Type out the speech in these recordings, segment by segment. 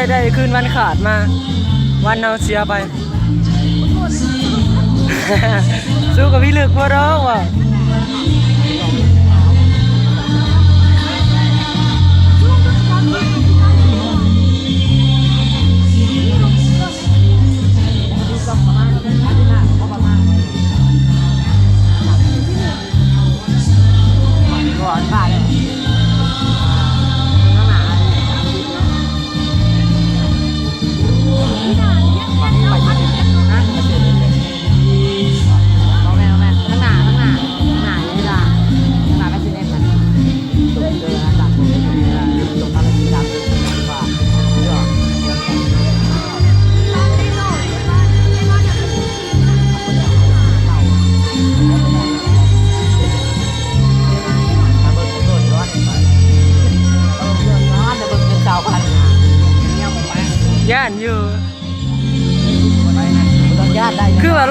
ได้คืนวันขาดมาวันเอาเสียไป สู้กับพี่ลึกพอร้องว่ะย่านอยู่คือว่า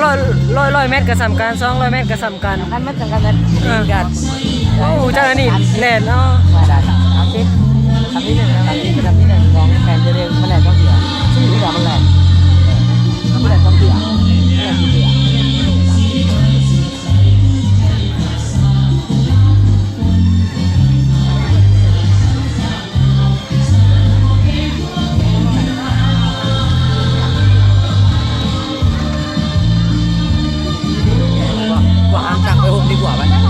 ร้อยเมตรกับสำคัญ200 เมตรกับสำคัญกันมันจังกันกันโอ้เจ้านี่แหลนเนาะทำที่หนึ่งของแฟนจะเรียกมันแหลนต้องเสียชื่อที่เหลือมันแหลนมันแหลนต้องเสียสั่งไปโฮมดีกว่าไหม